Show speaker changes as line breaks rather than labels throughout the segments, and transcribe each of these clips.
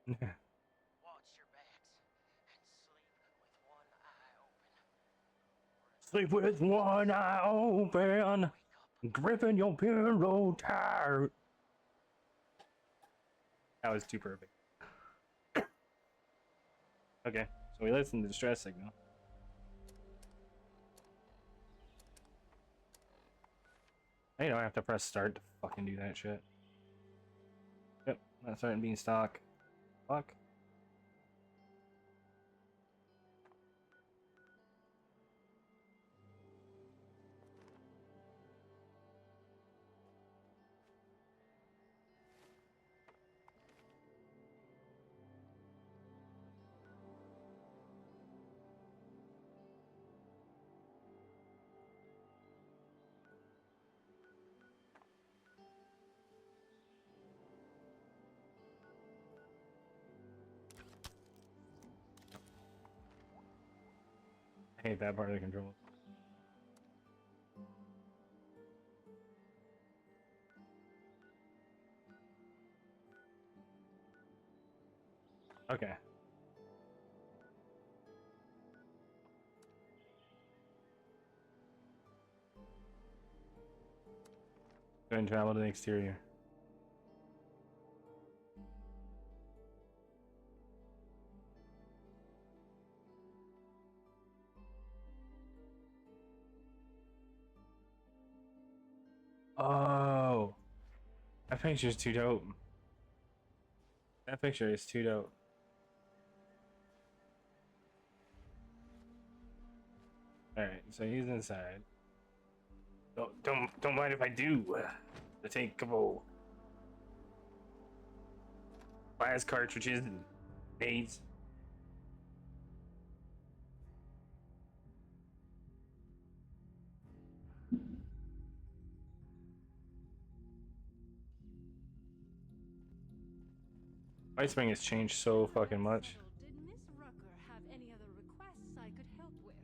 Watch your backs and sleep with one eye open.
Sleep with one eye open,
Wake up.
gripping your pillow tight. That was too perfect. Okay, so we listen to the distress signal. I don't have to press start to fucking do that shit. Yep, not starting beanstalk. Fuck. I hate that part of the controls. Okay. Go and travel to the exterior. Oh, that picture's too dope. That picture is too dope. All right, so he's inside. Don't mind if I do. To take a couple glass cartridges and nades. Icewing has changed so fucking much.
Did Miss Rucker have any other requests I could help with?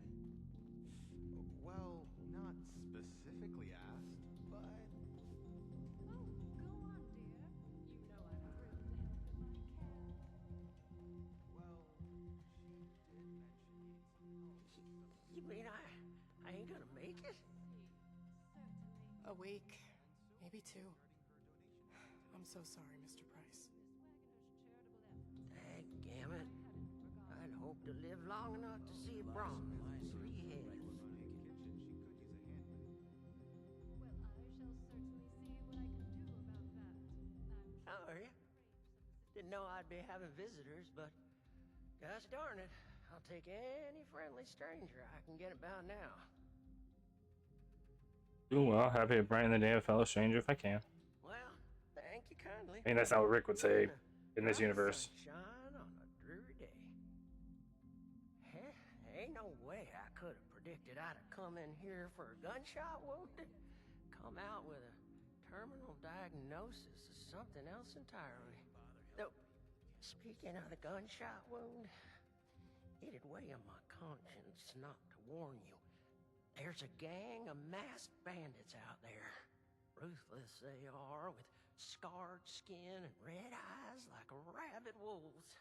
Well, not specifically asked, but...
Oh, go on, dear. You know I'm thrilled to help if I can.
Well, she did mention needing some help.
You mean I ain't gonna make it?
Certainly.
A week, maybe 2. I'm so sorry, Mr. Price.
Daggumit. I'd hoped to live long enough to see a Brahmin with 3 heads.
Well, I shall certainly see what I can do about that.
How are you? Didn't know I'd be having visitors, but gosh darn it, I'll take any friendly stranger I can get about now.
Doing well. Happy to brighten the day of a fellow stranger if I can.
Well, thank you kindly.
I mean, that's not what Rick would say in this universe.
Sunshine on a dreary day. Heh, ain't no way I could have predicted I'd have come in here for a gunshot wound. Come out with a terminal diagnosis of something else entirely. Though, speaking of the gunshot wound, it'd weigh on my conscience not to warn you. There's a gang of masked bandits out there. Ruthless they are, with scarred skin and red eyes like rabid wolves.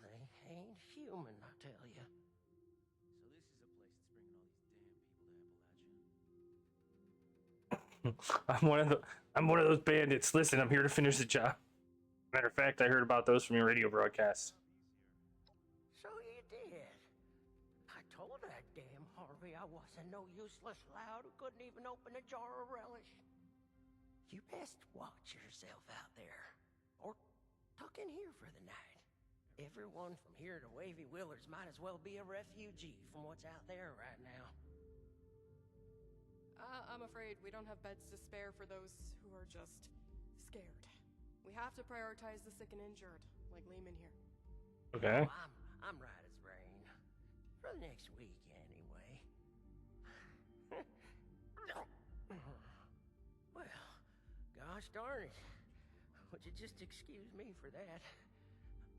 They ain't human, I tell you.
So this is a place that's bringing all these damn people to Appalachia.
I'm one of those bandits. Listen, I'm here to finish the job. Matter of fact, I heard about those from your radio broadcast.
So you did. I told that damn Harvey I wasn't no useless lout who couldn't even open a jar of relish. You best watch yourself out there, or tuck in here for the night. Everyone from here to Wavy Willards might as well be a refugee from what's out there right now.
I'm afraid we don't have beds to spare for those who are just scared. We have to prioritize the sick and injured, like Lehman here.
Okay.
Oh, I'm right as rain. For the next week, anyway. Well, gosh darn it. Would you just excuse me for that?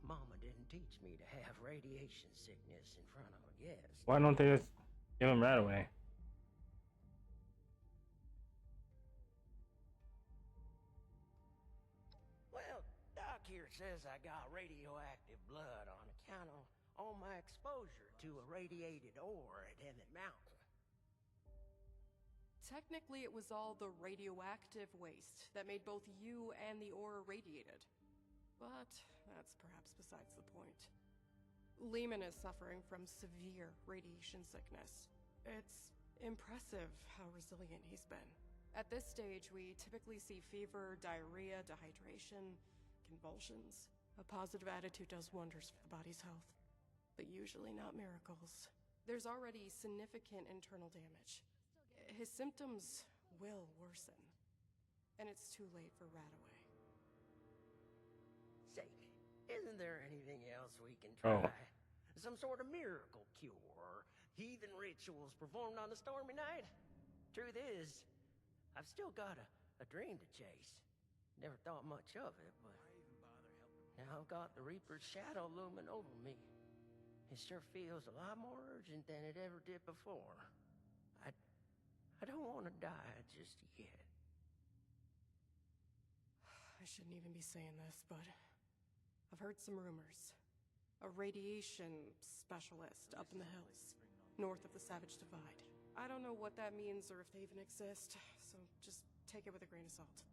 Mama didn't teach me to have radiation sickness in front of a guest.
Why don't they just give him right away?
Well, Doc here doctor says I got radioactive blood on account of all my exposure to a radiated ore at Emmett Mountain.
Technically, it was all the radioactive waste that made both you and the ore irradiated. But that's perhaps besides the point. Lehman is suffering from severe radiation sickness. It's impressive how resilient he's been. At this stage, we typically see fever, diarrhea, dehydration, convulsions. A positive attitude does wonders for the body's health, but usually not miracles. There's already significant internal damage. His symptoms will worsen, and it's too late for Radaway.
Say, isn't there anything else we can try?
Oh.
Some sort of miracle cure or heathen rituals performed on a stormy night? Truth is, I've still got a dream to chase. Never thought much of it, but now I've got the Reaper's shadow looming over me. It sure feels a lot more urgent than it ever did before. I don't want to die just yet.
I shouldn't even be saying this, but I've heard some rumors. A radiation specialist up in the hills, north of the Savage Divide. I don't know what that means or if they even exist, so just take it with a grain of salt.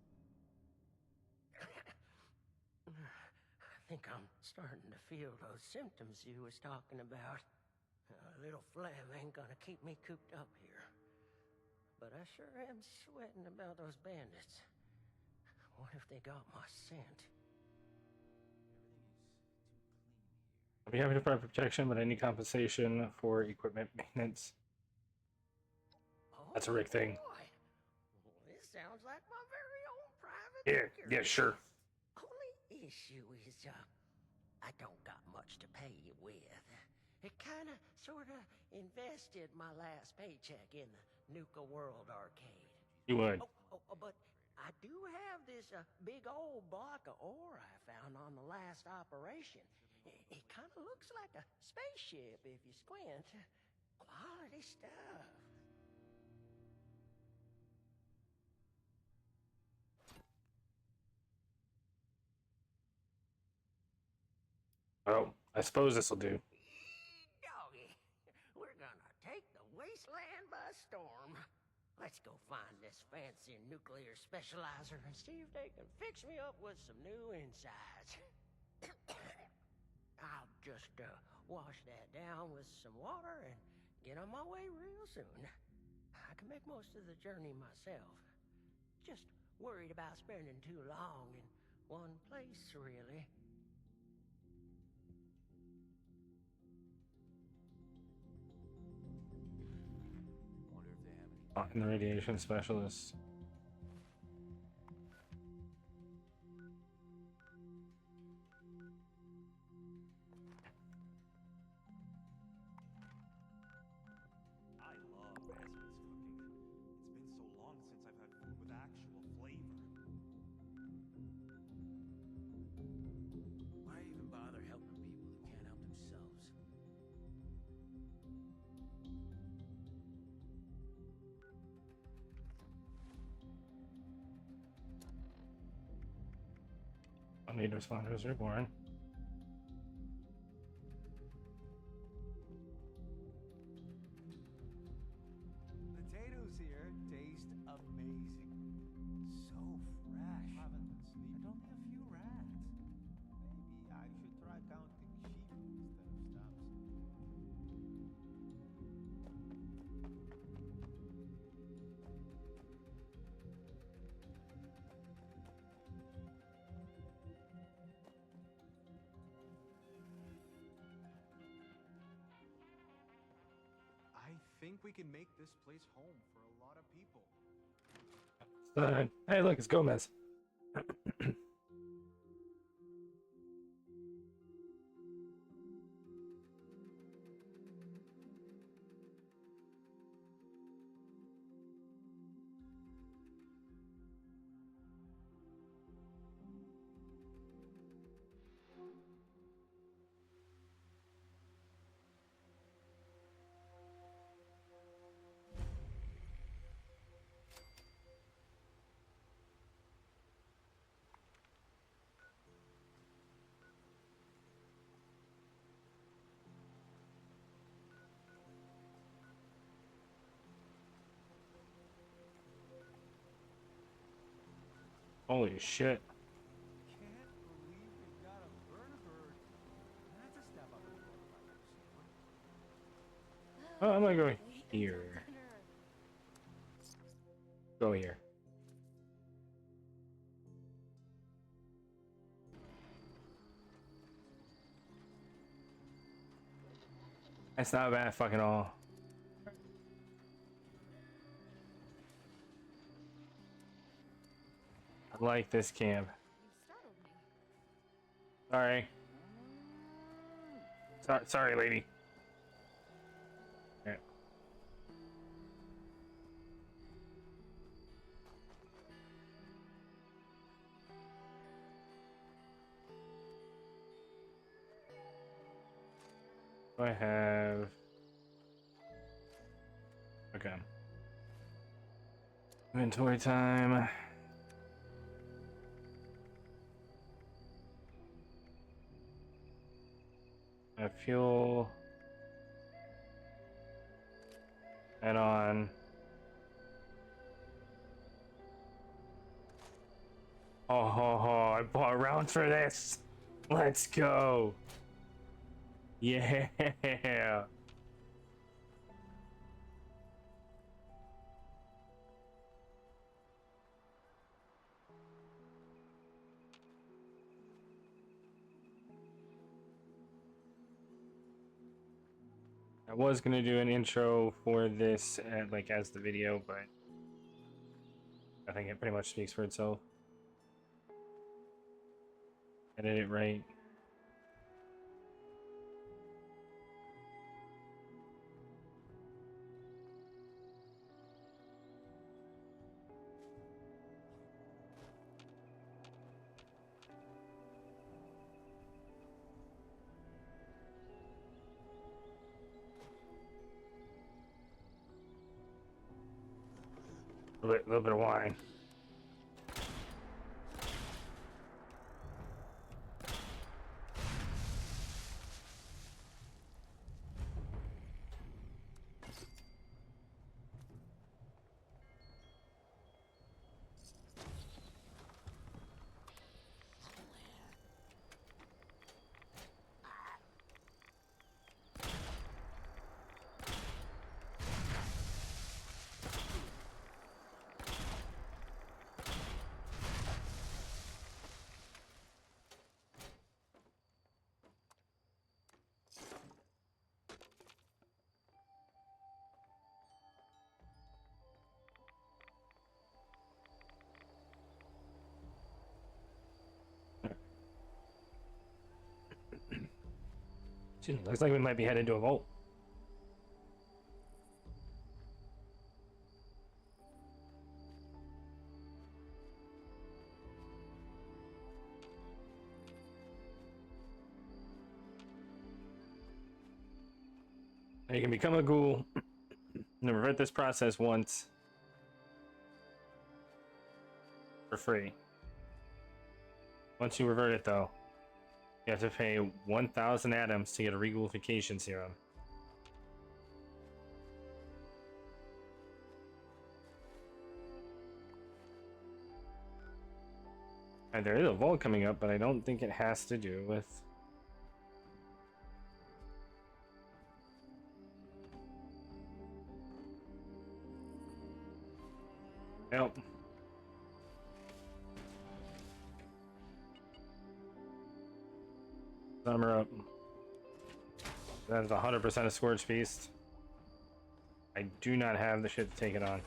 I think I'm starting to feel those symptoms you was talking about. A little phlegm ain't gonna keep me cooped up here. But I sure am sweating about those bandits. What if they got my scent?
I'll be happy to provide protection, but any compensation for equipment maintenance. That's a Rick thing.
Boy. Well, this sounds like my very own private
Yeah,
security.
sure.
Only issue is, I don't got much to pay you with. It kinda, sorta invested my last paycheck in the Nuka World arcade.
You would.
But I do have this big old block of ore I found on the last operation. It kind of looks like a spaceship if you squint. Quality stuff.
Oh, I suppose this will do.
Doggy, we're gonna take the wasteland by storm. Let's go find this fancy nuclear specializer and see if they can fix me up with some new insides. I'll just wash that down with some water and get on my way real soon. I can make most of the journey myself. Just worried about spending too long in one place, really.
Wonder if they have any.
And the radiation specialist.
I love Esmond's cooking. It's been so long since I've had food with actual flavor.
Why even bother helping people who can't help themselves?
Need to respond to his reborn.
Potatoes here taste amazing. So fresh. And only a few rats. Maybe I should try counting sheep instead of stumps. I think we can make this place home for a lot of people.
Hey, look, it's Gomez. Holy shit.
Can't believe they've got a vertibird. That's a step up in the world if I've ever seen one.
Oh, I'm gonna go
Wait until
here.
dinner.
Go here. That's not bad fucking all. I like this camp.
You startled me.
Sorry. Sorry, lady. Yeah. I have. Okay. Inventory time. Fuel. And on. Oh, ho, ho, I bought rounds for this. Let's go. Yeah. I was gonna do an intro for this, like as the video, but I think it pretty much speaks for itself. Edit it right. A little bit of wine. Looks like we might be headed to a vault. You can become a ghoul and revert this process once for free. Once you revert it, though, you have to pay 1,000 atoms to get a reghoulification serum. And there is a vault coming up, but I don't think it has to do with... Nope. Summer up. That is 100% a Scourge Beast. I do not have the shit to take it on.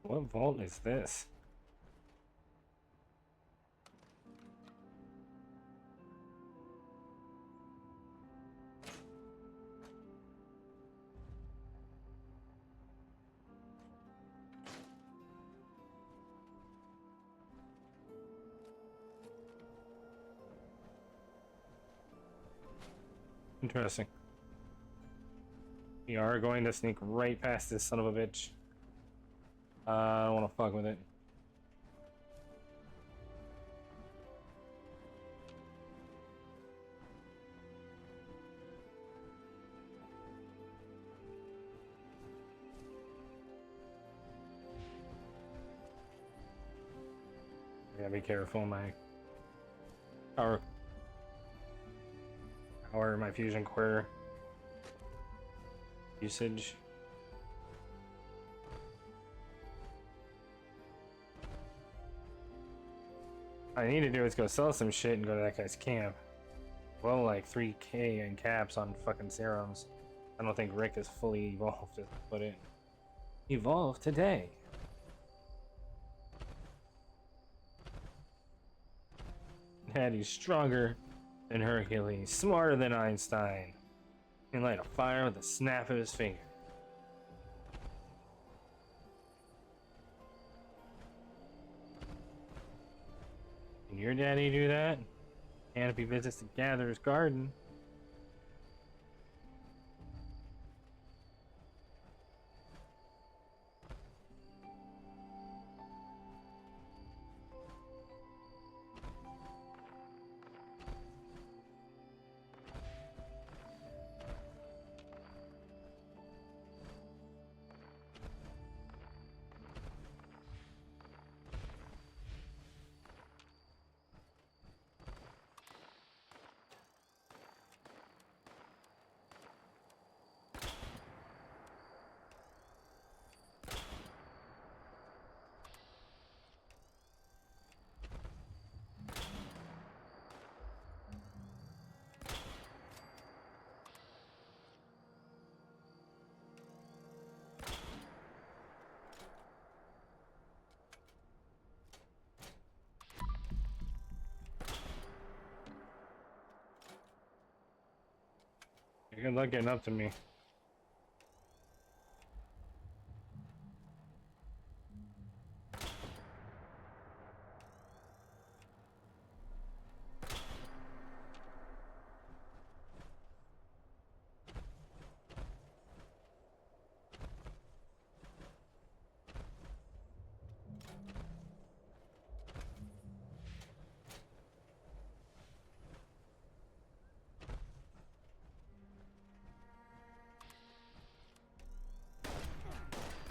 What vault is this? Interesting. We are going to sneak right past this son of a bitch. I don't want to fuck with it. I gotta be careful. My power, my fusion core usage. What I need to do is go sell some shit and go to that guy's camp. Well, like 3K in caps on fucking serums. I don't think Rick is fully evolved, as I put it. Evolved today. And he's stronger than Hercules, smarter than Einstein. He can light a fire with a snap of his finger. Can your daddy do that? Canopy visits the Gatherer's garden. Good luck getting up to me.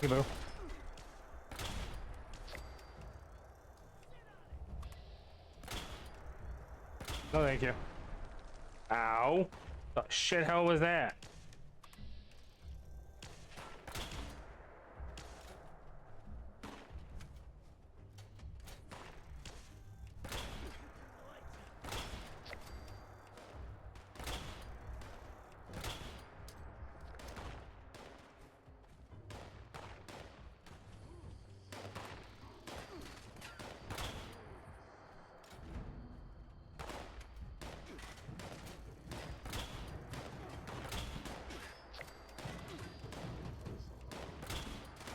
Hey, boo. No, thank you. Ow. The shit hell was that?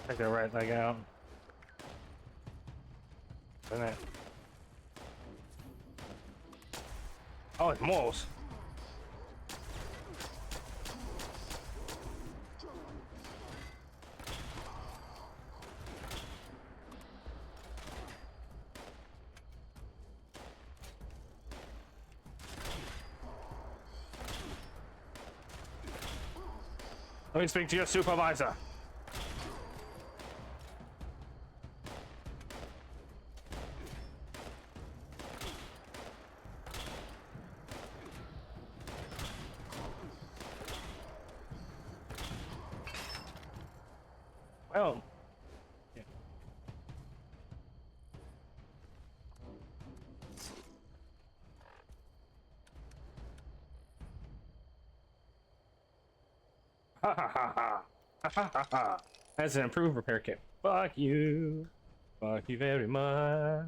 Take that right leg out. Isn't it? Oh, it's moles. Let me speak to your supervisor. Well, yeah. Ha ha ha ha. Ha ha ha ha. That's an improved repair kit. Fuck you. Fuck you very much.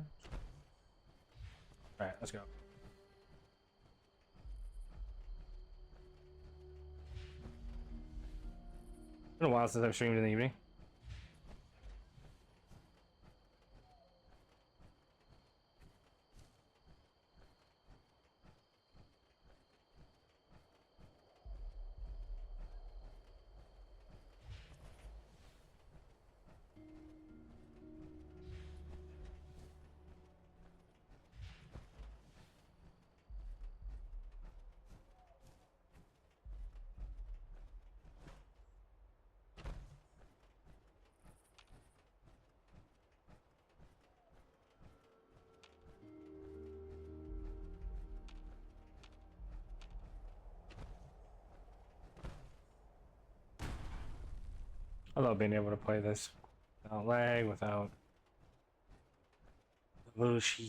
Alright, let's go. It's been a while since I've streamed in the evening. I love being able to play this without lag, without bullshit.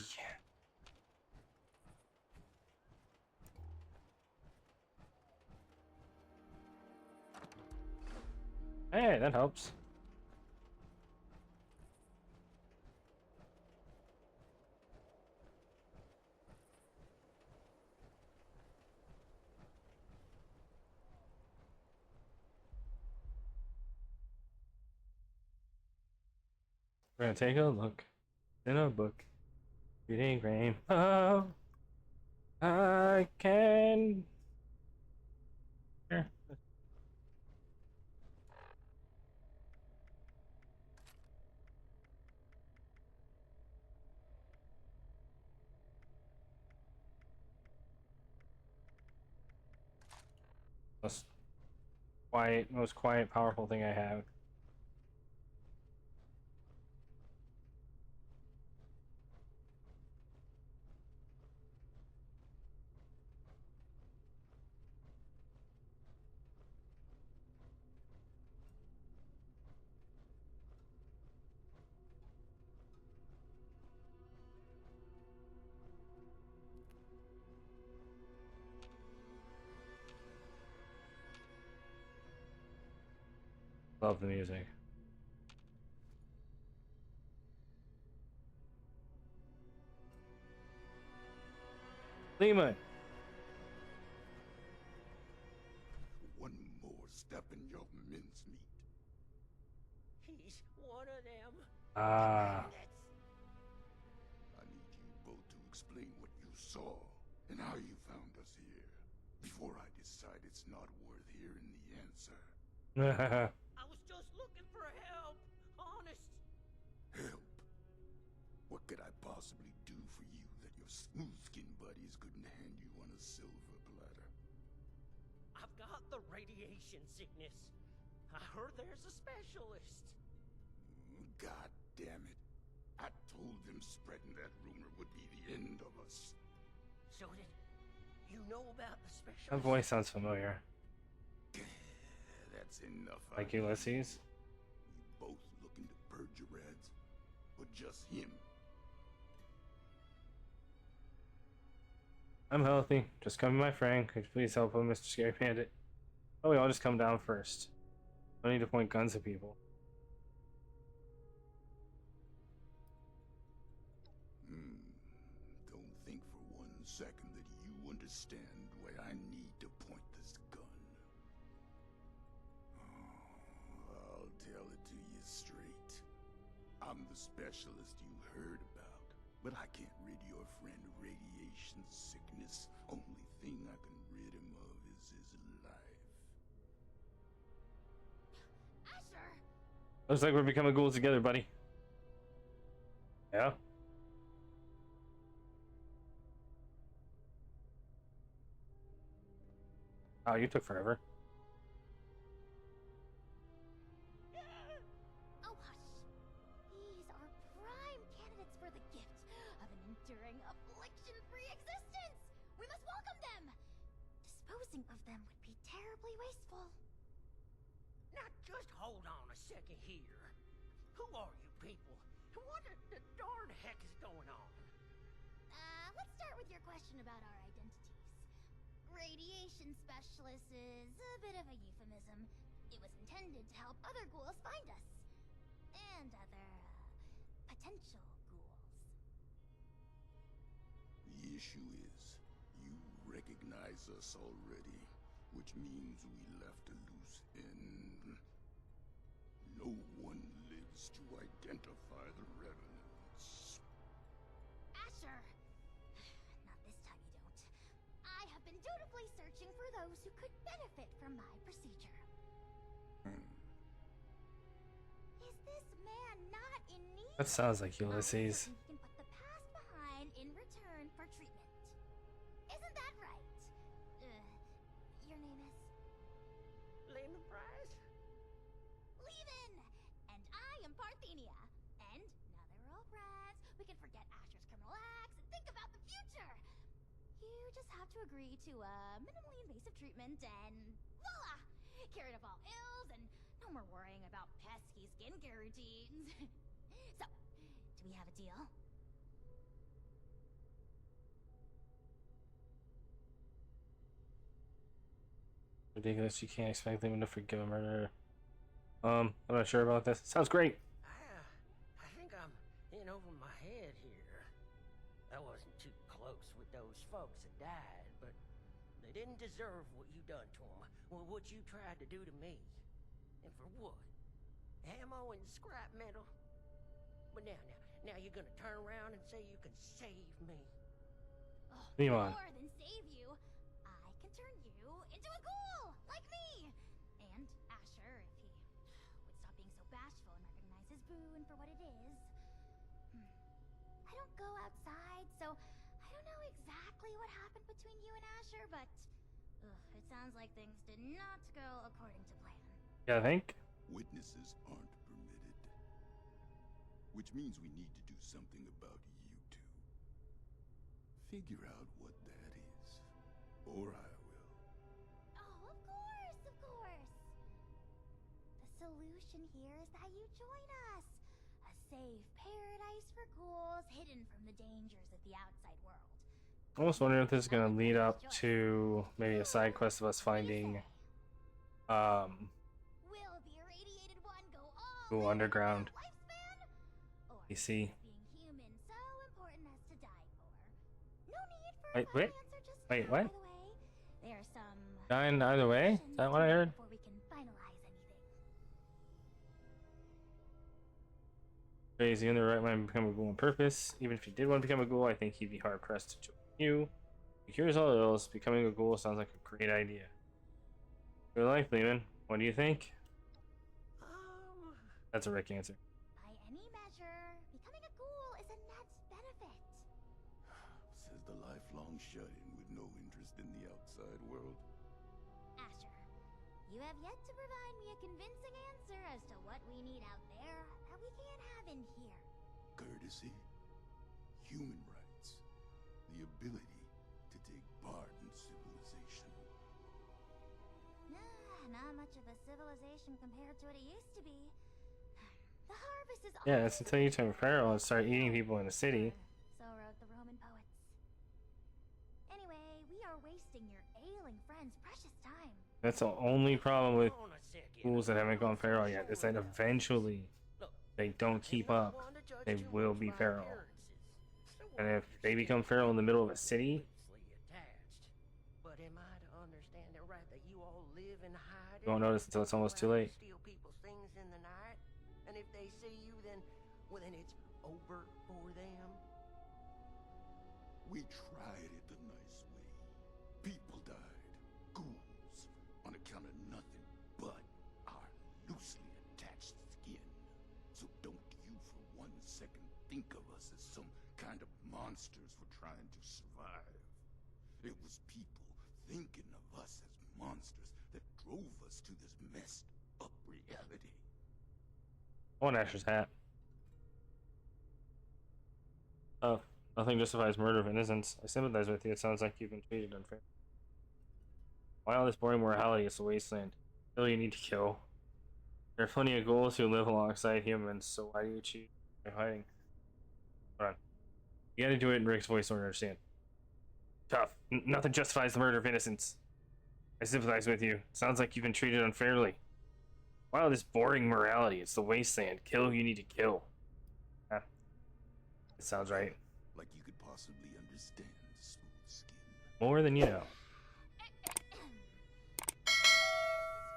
Hey, that helps. We're gonna take a look in a book. Reading game. Oh, I can. Here. Most quiet, powerful thing I have. Love the music. Lima.
One more step in your mincemeat.
He's one of them.
Ah.
bandits.
I need you both to explain what you saw and how you found us here before I decide it's not worth hearing the answer.
I was just looking for help. Honest.
Help? What could I possibly do for you that your smooth-skinned buddies couldn't hand you on a silver platter?
I've got the radiation sickness. I heard there's a specialist.
God damn it. I told them spreading that rumor would be the end of us.
So did you know about the specialist?
That voice sounds familiar.
That's enough.
Like Ulysses.
You both looking to purge your reds, or just him?
I'm healthy. Just come be my friend. Could you please help him, Mr. Scary Bandit? Oh, we all just come down first. No need to point guns at people.
Don't think for 1 second that you understand why I need to point this gun. I'll tell it to you straight. I'm the specialist you heard about, but I can't rid your friend of radiation sickness. Only thing I can rid him of is his life.
Asher!
Looks like we're becoming ghouls together, buddy. Yeah? Oh, you took forever.
Oh, hush. These are prime candidates for the gift of an enduring affliction-free existence. We must welcome them. Disposing of them would be terribly wasteful.
Now just hold on a second here. Who are you people? And what the darn heck is going on?
Let's start with your question about our identities. Radiation specialist is a bit of a euphemism. It was intended to help other ghouls find us. And other, potential ghouls.
The issue is, you recognize us already, which means we left a loose end. No one lives to identify the revenants.
Asher! Not this time you don't. I have been dutifully searching for those who could benefit from my procedure. Is this man not in need?
That sounds like Ulysses.
He can put the past behind in return for treatment. Isn't that right? Your name is?
Lehman Price?
Levin! And I am Parthenia. And now that we're all friends, we can forget Asher's criminal acts and think about the future. You just have to agree to minimally invasive treatment and voila! Cured of all ills and no more more worrying about pesky skincare routines. So, do we have a deal?
Ridiculous. You can't expect them to forgive a murderer. I'm not sure about this. Sounds great.
I think I'm in over my head here. I wasn't too close with those folks that died, but they didn't deserve what you done to them. Well, what you tried to do to me. And for what? Ammo and scrap metal? But now you're gonna turn around and say you can save me.
Oh,
Come on.
more than save you. I can turn you into a ghoul, like me. And Asher, if he would stop being so bashful and recognize his boon for what it is. I don't go outside, so I don't know exactly what happened between you and Asher, but it sounds like things did not go according to plan.
Yeah, I think.
Witnesses aren't permitted. Which means we need to do something about you two. Figure out what that is. Or I will.
Oh, of course, of course. The solution here is that you join us. A safe paradise for ghouls hidden from the dangers of the outside world.
I almost wondering if this is gonna lead up to maybe a side quest of us finding
Will the irradiated one go all
Ghoul
in
underground
on lifespan? Or
PC.
is being human so important as to die for? No need for
Wait,
a final
wait.
answer just
Wait,
now,
what?
by the way. There are some
Dying either way? Is that what I heard?
before we can finalize anything.
Crazy in the right mind to become a ghoul on purpose. Even if he did want to become a ghoul, I think he'd be hard pressed to join you. Here's all else. Becoming a ghoul sounds like a great idea. Good life, Lehman. What do you think? That's a Rick answer.
By any measure, becoming a ghoul is a net benefit.
Says the lifelong shut-in with no interest in the outside world.
Asher, you have yet to provide me a convincing answer as to what we need out there that we can't have in here.
Courtesy, human rights, the ability to take part in civilization.
Not much of a civilization compared to what it used to be. The harvest is
Yeah, it's until you turn feral and start eating people in the city.
So wrote the Roman poets. Anyway, we are wasting your ailing friend's precious time.
That's the only problem with
Hold on a second.
ghouls that haven't gone feral yet, is that eventually
Look,
they don't keep
I'm not
up.
one to judge
They
too
will
much
be
by
feral.
appearances. So
And
what
if
you're
they
saying
become
is
feral in the middle of a city,
loosely attached. But am I to understand it right that you all live and hide?
you won't notice until it's almost too late.
Steal people's things in the night, and if they see you, then it's over for them.
We tried it the nice way. People died. Ghouls. On account of nothing but our loosely attached skin. So don't you for 1 second think of us as some kind of monsters for trying to survive. It was people thinking of us as monsters that drove us to this messed up reality.
I want Asher's hat. Oh, nothing justifies murder of innocents. I sympathize with you. It sounds like you've been treated unfairly. Why all this boring morality? It's a wasteland. Still, you need to kill. There are plenty of ghouls who live alongside humans, so why do you choose hiding? Hold on. You gotta do it in Rick's voice so I understand. Tough. Nothing justifies the murder of innocents. I sympathize with you. Sounds like you've been treated unfairly. Why all this boring morality? It's the wasteland. Kill who you need to kill. Huh. It sounds right.
Like you could possibly understand smooth skin.
More than you know.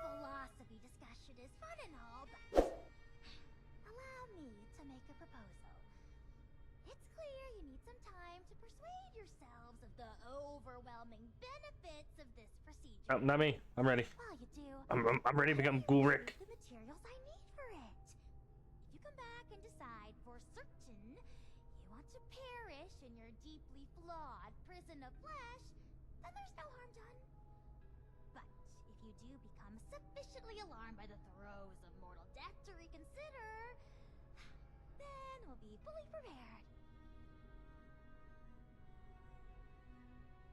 Philosophy discussion is fun and all, but allow me to make a proposal. It's clear you need some time to persuade yourselves of the overwhelming benefits of this procedure.
Oh, not me. I'm ready.
While you do,
I'm ready to become Ghoul Rick.
the materials I need for it. If you come back and decide for certain you want to perish in your deeply flawed prison of flesh, then there's no harm done. But if you do become sufficiently alarmed by the throes of mortal death to reconsider, then we'll be fully prepared.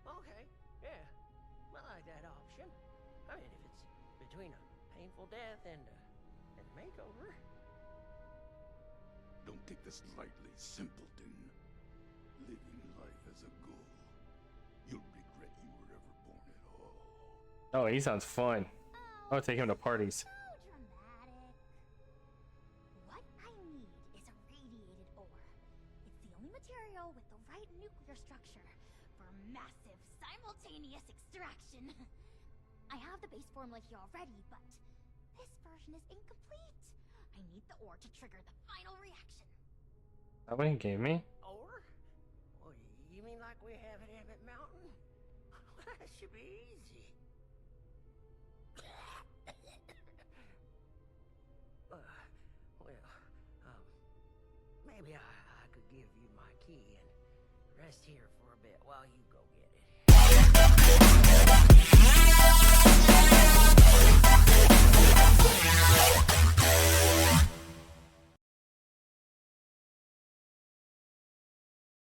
Okay, yeah, I like that option. I mean, if it's between a painful death and a makeover.
Don't take this lightly, simpleton. Living life as a ghoul. You'll regret you were ever born at all.
Oh, he sounds fun. I'll take him to parties.
So dramatic. What I need is a radiated ore. It's the only material with the right nuclear structure for massive simultaneous extraction. I have the base formula here already, but this version is incomplete. I need the ore to trigger the final reaction.
That what he gave me?
Or? Well, you mean like we have at Emmett Mountain? That should be easy. Maybe I could give you my key and rest here for a bit while you go